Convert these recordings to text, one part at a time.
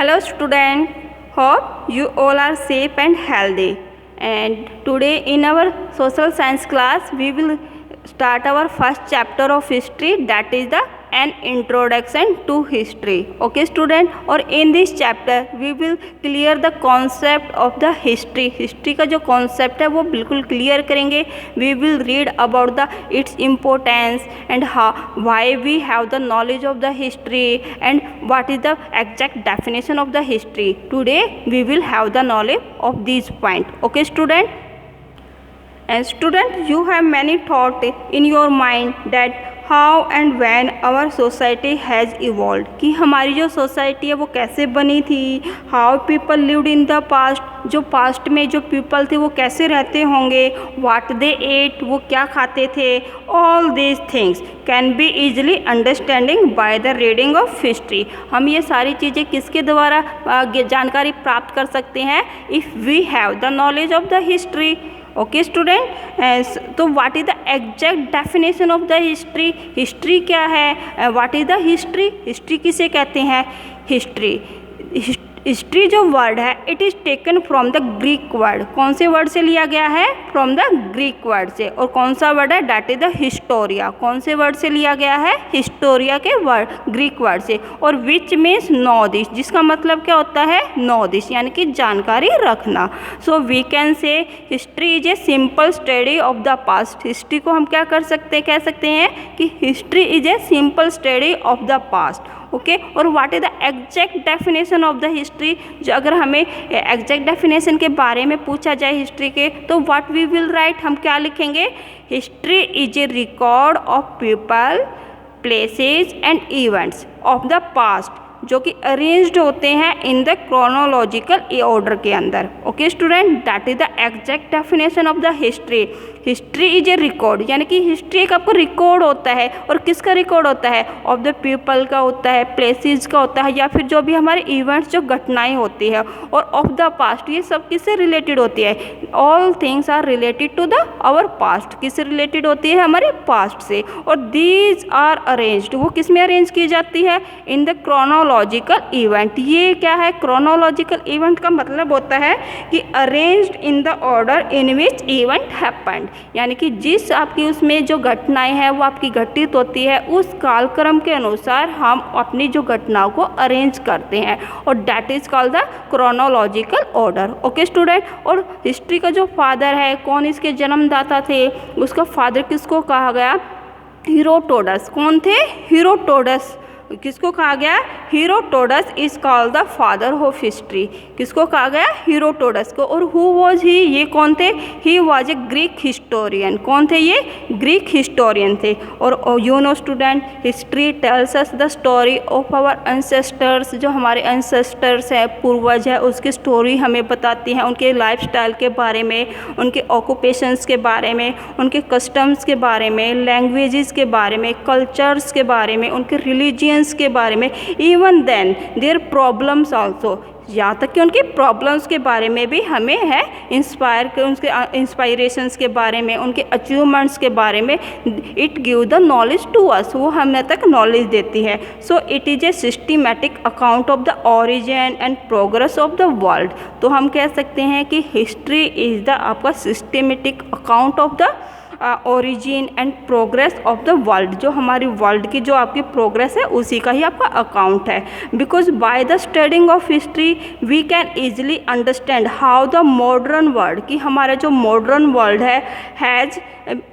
Hello student, hope you all are safe and healthy. And today in our social science class we will start our first chapter of history, that is the an introduction to history. Okay student, और in this chapter we will clear the concept of the history. History का जो concept है वो बिल्कुल clear करेंगे. We will read about the its importance and how why we have the knowledge of the history and what is the exact definition of the history. Today we will have the knowledge of these point. Okay student. And student, you have many thought in your mind that how and when our society has evolve, कि हमारी जो society है वो कैसे बनी थी. How people lived in the past, जो past में जो पीपल थे वो कैसे रहते होंगे. व्हाट दे एट, वो क्या खाते थे. All these things can be easily understanding by the reading of history. हम ये सारी चीज़ें किसके द्वारा जानकारी प्राप्त कर सकते हैं. If we have the knowledge of the history. Okay student, तो what is the exact definition of the history. History क्या है. What is the history. History किसे कहते हैं. हिस्ट्री जो वर्ड है it is taken from the Greek word. कौन से वर्ड से लिया गया है. फ्रॉम द ग्रीक वर्ड से. और कौन सा वर्ड है. That is the Historia. कौन से वर्ड से लिया गया है. हिस्टोरिया के वर्ड ग्रीक वर्ड से. और विच मीन्स नॉलेज, जिसका मतलब क्या होता है. नॉलेज यानी कि जानकारी रखना. So we can say history is a simple study of the past. History को हम क्या कर सकते हैं, कह सकते हैं कि history is a simple study of the past. Okay, और what is the exact definition of the history. जो अगर हमें एग्जैक्ट डेफिनेशन के बारे में पूछा जाए हिस्ट्री के, तो व्हाट वी विल राइट, हम क्या लिखेंगे. History is A record of people, places and events of the past, जो कि अरेंज्ड होते हैं इन द क्रोनोलॉजिकल ऑर्डर के अंदर. Okay student, that is the exact definition of the history. History is A record, यानी कि history एक आपको रिकॉर्ड होता है. और किसका रिकॉर्ड होता है. ऑफ द पीपल का होता है, प्लेसेस का होता है, या फिर जो भी हमारे इवेंट्स जो घटनाएं होती है. और ऑफ द पास्ट, ये सब किससे रिलेटेड होती है. All things are related to the our past. किससे रिलेटेड होती है. हमारे पास्ट से. और दीज आर अरेंज्ड, वो किस में अरेंज की जाती है. In the chronological event. ये क्या है. क्रोनोलॉजिकल इवेंट का मतलब होता है कि arranged in the order in which event happened, यानी कि जिस आपकी उसमें जो घटनाएं हैं वो आपकी घटित होती है, उस कालक्रम के अनुसार हम अपनी जो घटनाओं को अरेंज करते हैं. और that is called the chronological order. Okay student, और हिस्ट्री का जो फादर है, कौन इसके जन्मदाता थे, उसका फादर किसको कहा गया. हेरोडोटस. कौन थे. हेरोडोटस. किसको कहा गया. Herodotus is called the father of history. किसको कहा गया. हेरोडोटस को. और हु वाज ही, ये कौन थे. He was a Greek historian. कौन थे ये. ग्रीक हिस्टोरियन थे. और you know student, history tells us the story of our ancestors. जो हमारे एंसेस्टर्स हैं, पूर्वज है, उसकी स्टोरी हमें बताती हैं. उनके लाइफस्टाइल के बारे में, उनके ऑक्यूपेशंस के बारे में, उनके कस्टम्स के बारे में, लैंग्वेजेस के बारे में, कल्चर्स के बारे में, उनके रिलीजियंस के बारे में. Even then there problems also, यहाँ तक कि उनकी प्रॉब्लम्स के बारे में भी हमें है इंस्पायर, उनके इंस्पायरेशंस के बारे में, उनके अचीवमेंट्स के बारे में. It give the knowledge to us, वो हमें तक नॉलेज देती है. So it is a systematic account of the origin and progress of the world. तो हम कह सकते हैं कि हिस्ट्री इज़ द आपका systematic account of the origin and progress of the world. जो हमारी वर्ल्ड की जो आपकी प्रोग्रेस है उसी का ही आपका अकाउंट है. Because by the studying of history we can easily understand how the modern world, कि हमारा जो मॉडर्न वर्ल्ड है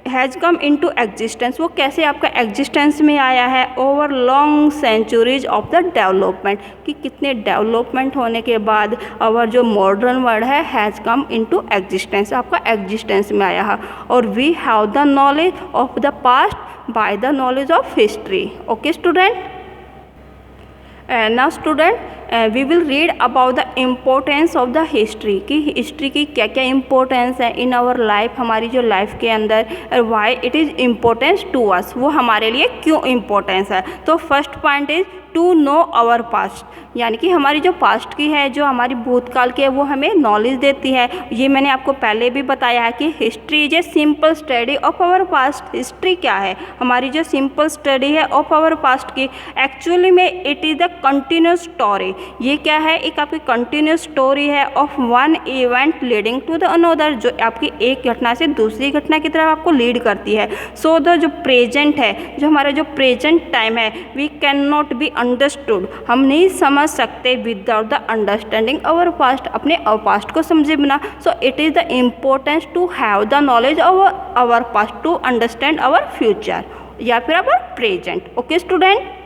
हैज़ कम इनटू एग्जिस्टेंस. वो कैसे आपका एग्जिस्टेंस में आया है. Over long centuries of the development, कि कितने डेवलपमेंट होने के बाद आवर जो मॉडर्न वर्ल्ड है हैज़ कम इनटू एग्जिस्टेंस, आपका एग्जिस्टेंस में आया है. और we have the knowledge of the past by the knowledge of history. Okay student, now student we will read about the importance of the history, कि history की क्या क्या importance है इन आवर लाइफ, हमारी जो लाइफ के अंदर. और why it is importance to us, वो हमारे लिए क्यों इम्पोर्टेंस है. तो first point is to know our past, यानी कि हमारी जो पास्ट की है, जो हमारी भूतकाल की है, वो हमें नॉलेज देती है। ये मैंने आपको पहले भी बताया है कि history is a simple study of our past. History क्या है? हमारी जो सिंपल स्टडी है ऑफ आवर पास्ट की, एक्चुअली में it is the continuous story. ये क्या है? एक आपकी कंटिन्यूस स्टोरी है of one event leading to the another, जो आपकी एक घटना से दूसरी घटना की तरफ आपको लीड करती है। सो द जो प्रेजेंट है, जो हमारा जो प्रेजेंट टाइम है, we can not be understood, हम नहीं समझ सकते without the understanding our past, अपने पास्ट को समझे बिना। So it is the importance to have the knowledge of our past to understand our future या फिर our present. Okay student?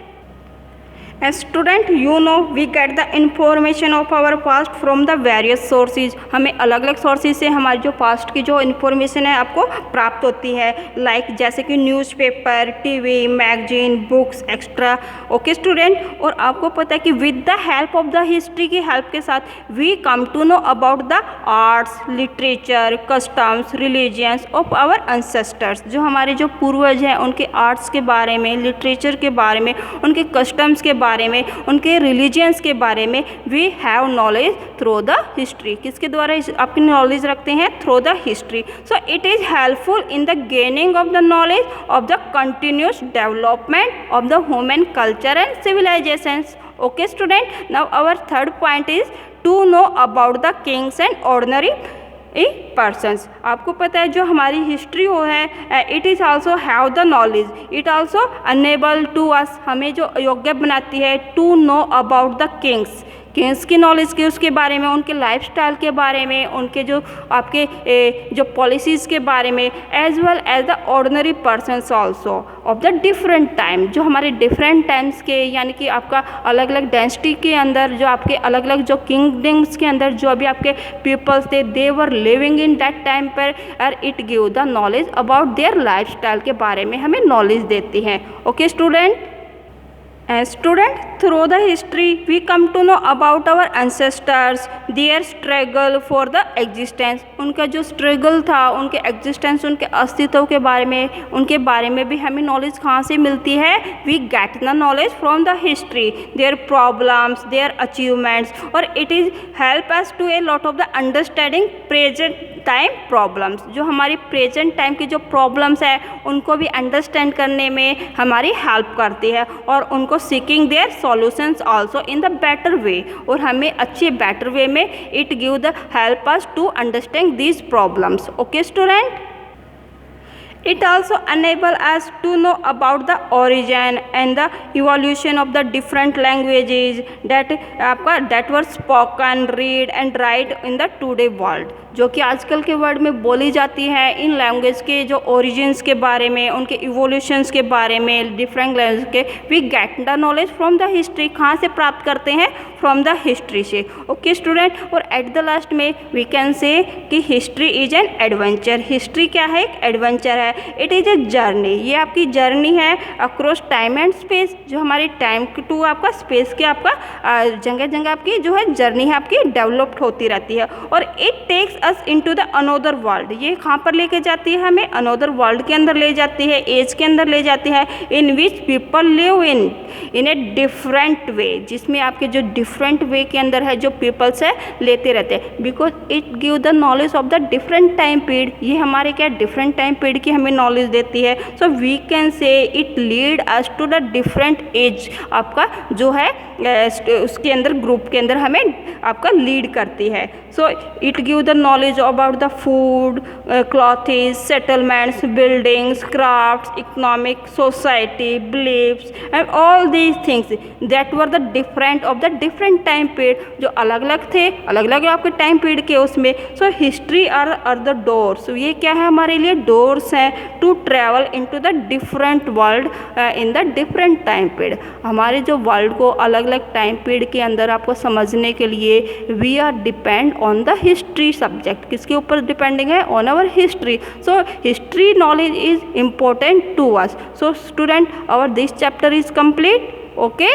As student, you know we get the information of our past from the various sources। हमें अलग अलग sources से हमारी जो past की जो इन्फॉर्मेशन है आपको प्राप्त होती है, लाइक जैसे कि newspaper, TV, magazine, books extra. Okay student? और आपको पता है कि with the help of the history की हेल्प के साथ we come to know about the arts, literature, customs, religions of our ancestors. जो हमारे जो पूर्वज हैं उनके आर्ट्स के बारे में, लिटरेचर के बारे में, उनके कस्टम्स के बारे में, उनके रिलीजियंस के बारे में we have knowledge through the history. किसके द्वारा आपकी नॉलेज रखते हैं? Through the history. So it is helpful in the gaining of the knowledge of the continuous development of the human culture and civilisations. Okay student? Now our third point is to know about the kings and ordinary persons. आपको पता है जो हमारी history हो है, it is also have the knowledge, it also enable to us, हमें जो योग्य बनाती है to know about the kings की नॉलेज के उसके बारे में, उनके लाइफस्टाइल के बारे में, उनके जो आपके जो पॉलिसीज़ के बारे में, as well as the ordinary persons also of the different time. जो हमारे डिफरेंट टाइम्स के, यानी कि आपका अलग अलग डेंसिटी के अंदर, जो आपके अलग अलग जो किंगडम्स के अंदर जो अभी आपके पीपल्स थे, they were living in that time पर, और it give the knowledge about their lifestyle के बारे में हमें नॉलेज देती हैं। Okay student? As student, through the history we come to know about our ancestors, their struggle for the existence। उनका जो स्ट्रगल था, उनके एग्जिस्टेंस, उनके अस्तित्व के बारे में भी हमें नॉलेज कहाँ से मिलती है? we get the knowledge from the history, their problems, their achievements, और it is help us to a lot of the understanding present time problems. जो हमारी प्रेजेंट टाइम की जो प्रॉब्लम्स है उनको भी अंडरस्टैंड करने में हमारी हेल्प करती है, और उनको seeking their solutions also in the better way, और हमें अच्छे बेटर वे में it give the help us to understand these problems. Okay student? It also enable us to know about the origin and the evolution of the different languages that were spoken, read and write in the today world। जो कि आजकल के world में बोली जाती है, in language के जो ओरिजिन्स के बारे में, उनके इवोल्यूशंस के बारे में, डिफरेंट लैंग्वेज के, we get the knowledge from the history. कहाँ से प्राप्त करते हैं? फ्रॉम द हिस्ट्री से। Okay student? और एट द लास्ट में वी कैन से कि history is an adventure. History क्या है? एक एडवेंचर है। इट इज़ ए जर्नी, ये आपकी जर्नी है अक्रॉस टाइम एंड स्पेस। जो हमारी टाइम टू आपका स्पेस के आपका जगह जगह आपकी जो है जर्नी है आपकी डेवलप्ड होती रहती है, और it takes us into the another world. ये कहाँ पर लेके जाती है? हमें अनदर वर्ल्ड के अंदर ले जाती है, एज के अंदर ले जाती है, in which people live in a different way, जिसमें आपके जो डिफरेंट वे के अंदर है जो पीपल्स है लेते रहते हैं, because it give the knowledge of the different time period. ये हमारे क्या डिफरेंट टाइम पीरियड की हमें नॉलेज देती है। So we can say it lead us to the different age, आपका जो है उसके अंदर ग्रुप के अंदर हमें आपका लीड करती है। So it give the knowledge about the food, clothes, settlements, buildings, crafts, economic, society, believes and all these things that were the different of the different time period, जो अलग अलग थे, अलग अलग आपके टाइम पीरियड के उसमें। So history are the doors, ये क्या है हमारे लिए? डोर्स हैं to travel into the different world in the different time period. हमारे जो वर्ल्ड को अलग अलग टाइम पीरियड के अंदर आपको समझने के लिए we are depend on the history subject. किसके ऊपर डिपेंडिंग है? On our history. So history knowledge is important to us. So student, our this chapter is complete. Okay.